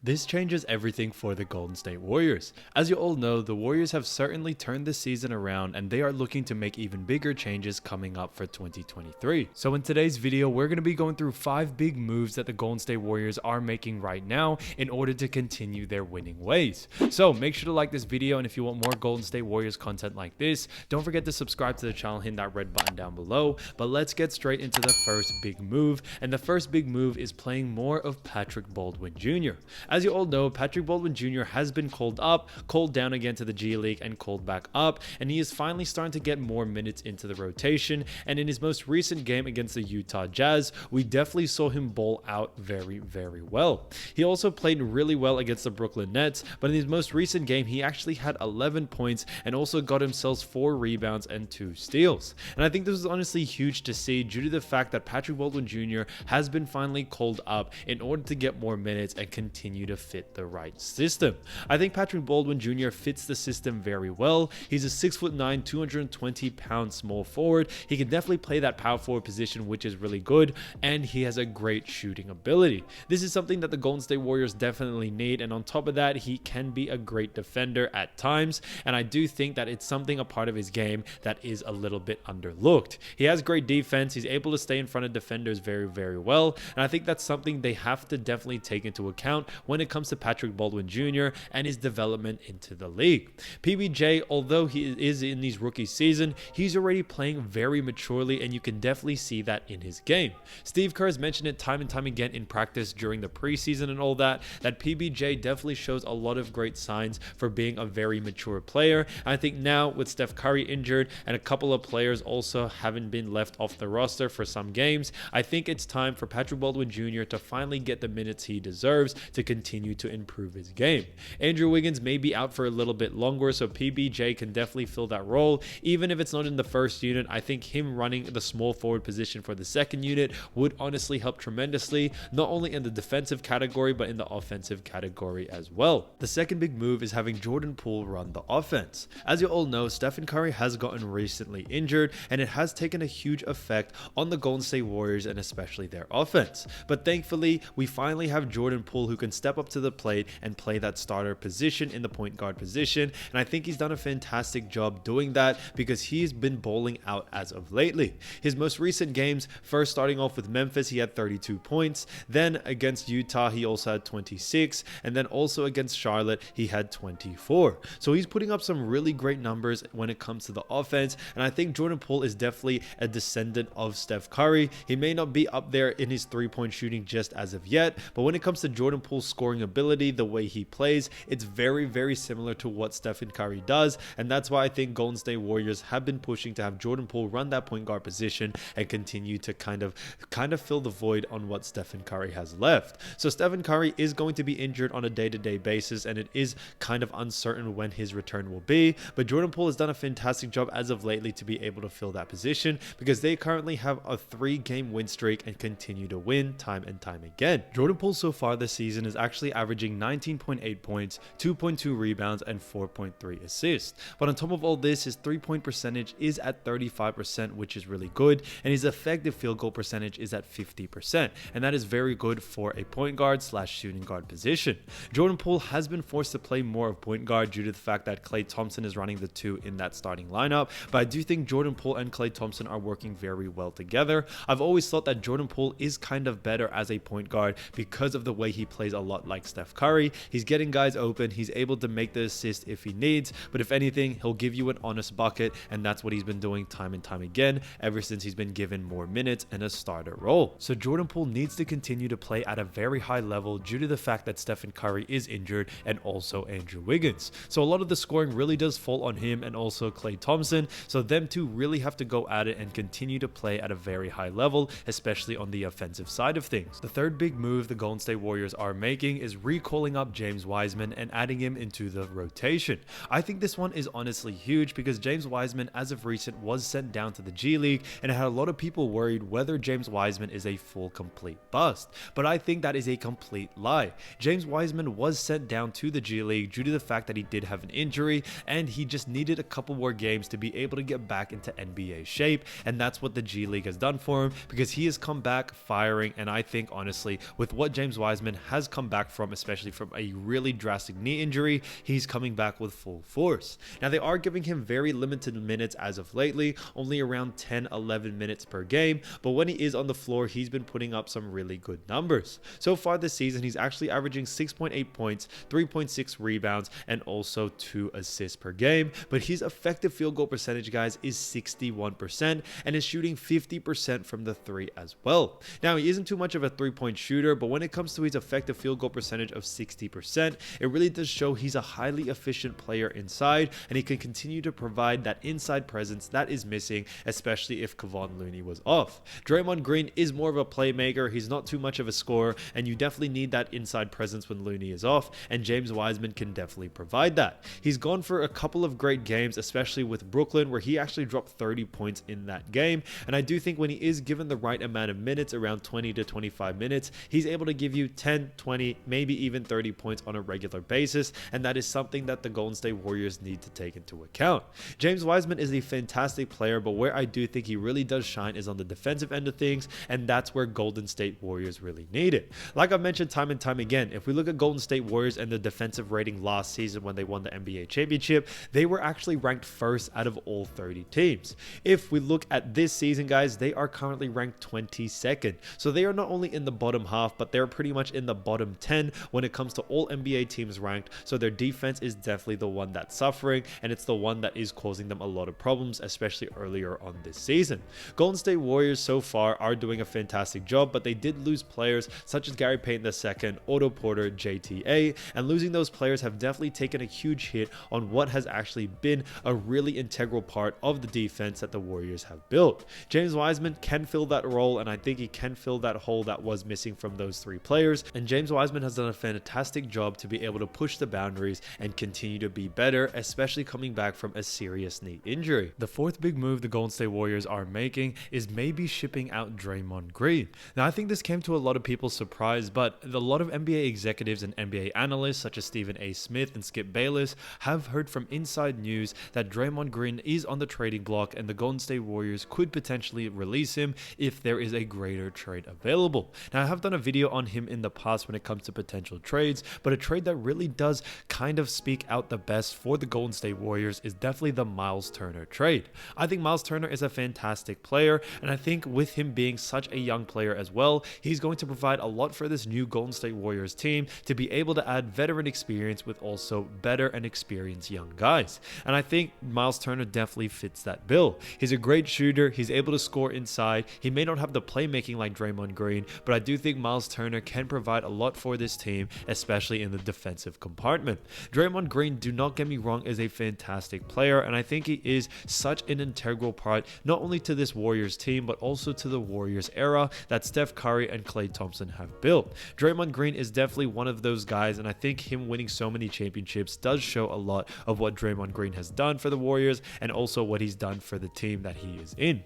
This changes everything for the Golden State Warriors. As you all know, the Warriors have certainly turned this season around and they are looking to make even bigger changes coming up for 2023. So in today's video, we're going to be going through 5 big moves that the Golden State Warriors are making right now in order to continue their winning ways. So make sure to like this video, and if you want more Golden State Warriors content like this, don't forget to subscribe to the channel, hit that red button down below. But let's get straight into the first big move, and the first big move is playing more of Patrick Baldwin Jr. As you all know, Patrick Baldwin Jr. has been called up, called down again to the G League, and called back up, and he is finally starting to get more minutes into the rotation. And in his most recent game against the Utah Jazz, we definitely saw him ball out very, very well. He also played really well against the Brooklyn Nets, but in his most recent game, he actually had 11 points and also got himself 4 rebounds and 2 steals. And I think this is honestly huge to see due to the fact that Patrick Baldwin Jr. has been finally called up in order to get more minutes and continue to fit the right system. I think Patrick Baldwin Jr. fits the system very well. He's a 6'9", 220-pound small forward. He can definitely play that power forward position, which is really good, and he has a great shooting ability. This is something that the Golden State Warriors definitely need, and on top of that, he can be a great defender at times, and I do think that it's something, a part of his game that is a little bit underlooked. He has great defense. He's able to stay in front of defenders very, very well, and I think that's something they have to definitely take into account when it comes to Patrick Baldwin Jr. and his development into the league. PBJ, although he is in his rookie season, he's already playing very maturely, and you can definitely see that in his game. Steve Kerr has mentioned it time and time again in practice during the preseason and all that PBJ definitely shows a lot of great signs for being a very mature player. And I think now with Steph Curry injured and a couple of players also having been left off the roster for some games, I think it's time for Patrick Baldwin Jr. to finally get the minutes he deserves to continue to improve his game. Andrew Wiggins may be out for a little bit longer, so PBJ can definitely fill that role. Even if it's not in the first unit, I think him running the small forward position for the second unit would honestly help tremendously, not only in the defensive category, but in the offensive category as well. The second big move is having Jordan Poole run the offense. As you all know, Steph Curry has gotten recently injured, and it has taken a huge effect on the Golden State Warriors and especially their offense. But thankfully, we finally have Jordan Poole who can step up to the plate and play that starter position in the point guard position, and I think he's done a fantastic job doing that because he's been bowling out as of lately. His most recent games, first starting off with Memphis, he had 32 points, then against Utah he also had 26, and then also against Charlotte he had 24. So he's putting up some really great numbers when it comes to the offense, and I think Jordan Poole is definitely a descendant of Steph Curry. He may not be up there in his three-point shooting just as of yet, but when it comes to Jordan Poole's scoring ability, the way he plays, it's very, very similar to what Stephen Curry does, and that's why I think Golden State Warriors have been pushing to have Jordan Poole run that point guard position and continue to kind of fill the void on what Stephen Curry has left. So Stephen Curry is going to be injured on a day-to-day basis, and it is kind of uncertain when his return will be, but Jordan Poole has done a fantastic job as of lately to be able to fill that position because they currently have a 3-game win streak and continue to win time and time again. Jordan Poole so far this season is actually averaging 19.8 points, 2.2 rebounds, and 4.3 assists. But on top of all this, his 3-point percentage is at 35%, which is really good, and his effective field goal percentage is at 50%, and that is very good for a point guard / shooting guard position. Jordan Poole has been forced to play more of point guard due to the fact that Klay Thompson is running the 2 in that starting lineup, but I do think Jordan Poole and Klay Thompson are working very well together. I've always thought that Jordan Poole is kind of better as a point guard because of the way he plays a lot like Steph Curry. He's getting guys open, he's able to make the assist if he needs, but if anything, he'll give you an honest bucket, and that's what he's been doing time and time again ever since he's been given more minutes and a starter role. So Jordan Poole needs to continue to play at a very high level due to the fact that Stephen Curry is injured and also Andrew Wiggins. So a lot of the scoring really does fall on him and also Klay Thompson, so them two really have to go at it and continue to play at a very high level, especially on the offensive side of things. The third big move the Golden State Warriors are making is recalling up James Wiseman and adding him into the rotation. I think this one is honestly huge because James Wiseman as of recent was sent down to the G League, and it had a lot of people worried whether James Wiseman is a full complete bust, but I think that is a complete lie. James Wiseman was sent down to the G League due to the fact that he did have an injury and he just needed a couple more games to be able to get back into NBA shape, and that's what the G League has done for him because he has come back firing, and I think honestly with what James Wiseman has come back back from, especially from a really drastic knee injury, he's coming back with full force. Now, they are giving him very limited minutes as of lately, only around 10-11 minutes per game, but when he is on the floor, he's been putting up some really good numbers. So far this season, he's actually averaging 6.8 points, 3.6 rebounds, and also 2 assists per game, but his effective field goal percentage, guys, is 61% and is shooting 50% from the 3 as well. Now, he isn't too much of a 3-point shooter, but when it comes to his effective field goal percentage of 60%, it really does show he's a highly efficient player inside, and he can continue to provide that inside presence that is missing, especially if Kevon Looney was off. Draymond Green is more of a playmaker. He's not too much of a scorer, and you definitely need that inside presence when Looney is off, and James Wiseman can definitely provide that. He's gone for a couple of great games, especially with Brooklyn, where he actually dropped 30 points in that game, and I do think when he is given the right amount of minutes, around 20 to 25 minutes, he's able to give you 10, 20, maybe even 30 points on a regular basis, and that is something that the Golden State Warriors need to take into account. James Wiseman is a fantastic player, but where I do think he really does shine is on the defensive end of things, and that's where Golden State Warriors really need it. Like I've mentioned time and time again, if we look at Golden State Warriors and the defensive rating last season when they won the NBA championship, they were actually ranked first out of all 30 teams. If we look at this season, guys, they are currently ranked 22nd. So they are not only in the bottom half, but they're pretty much in the bottom 10 when it comes to all NBA teams ranked. So their defense is definitely the one that's suffering, and it's the one that is causing them a lot of problems, especially earlier on this season. Golden State Warriors so far are doing a fantastic job, but they did lose players such as Gary Payton II, Otto Porter, JTA, and losing those players have definitely taken a huge hit on what has actually been a really integral part of the defense that the Warriors have built. James Wiseman can fill that role, and I think he can fill that hole that was missing from those 3 players, and James Wiseman has done a fantastic job to be able to push the boundaries and continue to be better, especially coming back from a serious knee injury. The fourth big move the Golden State Warriors are making is maybe shipping out Draymond Green. Now, I think this came to a lot of people's surprise, but a lot of NBA executives and NBA analysts such as Stephen A. Smith and Skip Bayless have heard from inside news that Draymond Green is on the trading block and the Golden State Warriors could potentially release him if there is a greater trade available. Now, I have done a video on him in the past when it comes to potential trades, but a trade that really does kind of speak out the best for the Golden State Warriors is definitely the Miles Turner trade. I think Miles Turner is a fantastic player, and I think with him being such a young player as well, he's going to provide a lot for this new Golden State Warriors team to be able to add veteran experience with also better and experienced young guys. And I think Miles Turner definitely fits that bill. He's a great shooter. He's able to score inside. He may not have the playmaking like Draymond Green, but I do think Miles Turner can provide a lot for this team, especially in the defensive compartment. Draymond Green, do not get me wrong, is a fantastic player, and I think he is such an integral part not only to this Warriors team, but also to the Warriors era that Steph Curry and Klay Thompson have built. Draymond Green is definitely one of those guys, and I think him winning so many championships does show a lot of what Draymond Green has done for the Warriors and also what he's done for the team that he is in.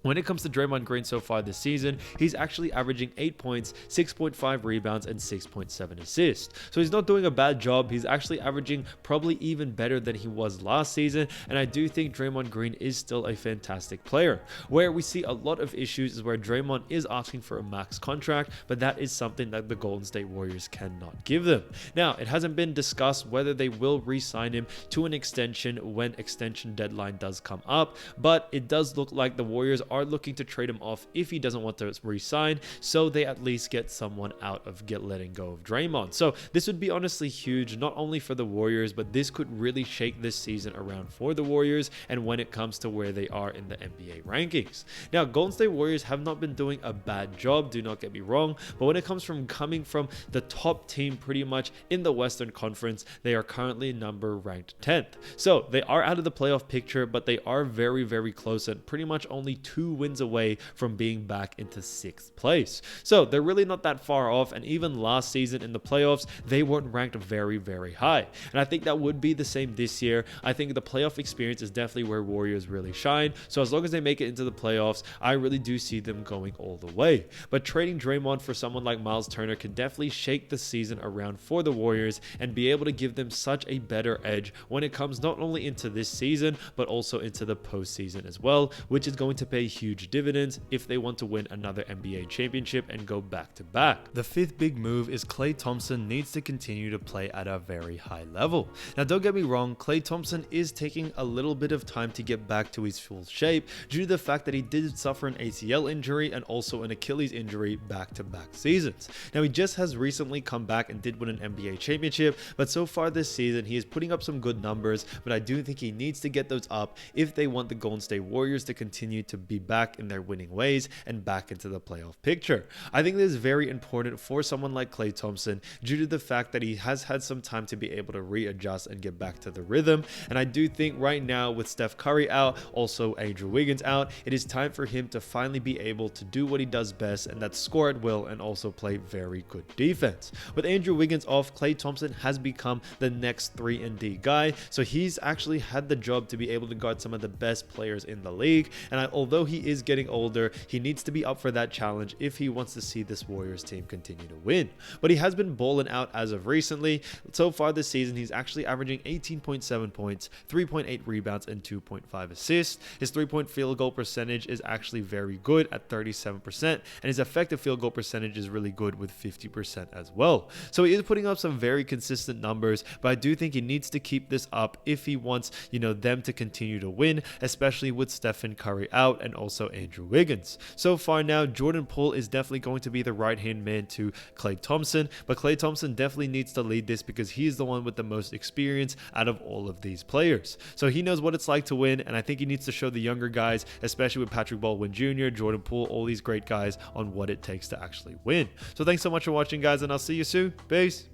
When it comes to Draymond Green so far this season, he's actually averaging 8 points, 6.5 rebounds, and 6.7 assists. So he's not doing a bad job. He's actually averaging probably even better than he was last season, and I do think Draymond Green is still a fantastic player. Where we see a lot of issues is where Draymond is asking for a max contract, but that is something that the Golden State Warriors cannot give them. Now, it hasn't been discussed whether they will re-sign him to an extension when extension deadline does come up, but it does look like the Warriors are looking to trade him off if he doesn't want to resign, so they at least get someone out of letting go of Draymond. So this would be honestly huge, not only for the Warriors, but this could really shake this season around for the Warriors and when it comes to where they are in the NBA rankings. Now, Golden State Warriors have not been doing a bad job, do not get me wrong, but when it comes from coming from the top team pretty much in the Western Conference, they are currently ranked 10th. So they are out of the playoff picture, but they are very, very close and pretty much only 2 wins away from being back into 6th place. So they're really not that far off, and even last season in the playoffs, they weren't ranked very, very high. And I think that would be the same this year. I think the playoff experience is definitely where Warriors really shine. So as long as they make it into the playoffs, I really do see them going all the way. But trading Draymond for someone like Miles Turner can definitely shake the season around for the Warriors and be able to give them such a better edge when it comes not only into this season, but also into the postseason as well, which is going to pay huge dividends if they want to win another NBA championship and go back to back. The fifth big move is Klay Thompson needs to continue to play at a very high level. Now don't get me wrong, Klay Thompson is taking a little bit of time to get back to his full shape due to the fact that he did suffer an ACL injury and also an Achilles injury back-to-back seasons. Now he just has recently come back and did win an NBA championship, but so far this season he is putting up some good numbers, but I do think he needs to get those up if they want the Golden State Warriors to continue to be back in their winning ways and back into the playoff picture. I think this is very important for someone like Klay Thompson due to the fact that he has had some time to be able to readjust and get back to the rhythm, and I do think right now with Steph Curry out, also Andrew Wiggins out, it is time for him to finally be able to do what he does best, and that's score at will and also play very good defense. With Andrew Wiggins off, Klay Thompson has become the next 3-and-D guy, so he's actually had the job to be able to guard some of the best players in the league, and although he is getting older, he needs to be up for that challenge if he wants to see this Warriors team continue to win. But he has been balling out as of recently. So far this season, he's actually averaging 18.7 points, 3.8 rebounds, and 2.5 assists. His three-point field goal percentage is actually very good at 37%, and his effective field goal percentage is really good with 50% as well. So he is putting up some very consistent numbers, but I do think he needs to keep this up if he wants, them to continue to win, especially with Stephen Curry out and also Andrew Wiggins. So far now, Jordan Poole is definitely going to be the right-hand man to Klay Thompson, but Klay Thompson definitely needs to lead this because he's the one with the most experience out of all of these players. So he knows what it's like to win, and I think he needs to show the younger guys, especially with Patrick Baldwin Jr., Jordan Poole, all these great guys, on what it takes to actually win. So thanks so much for watching, guys, and I'll see you soon. Peace.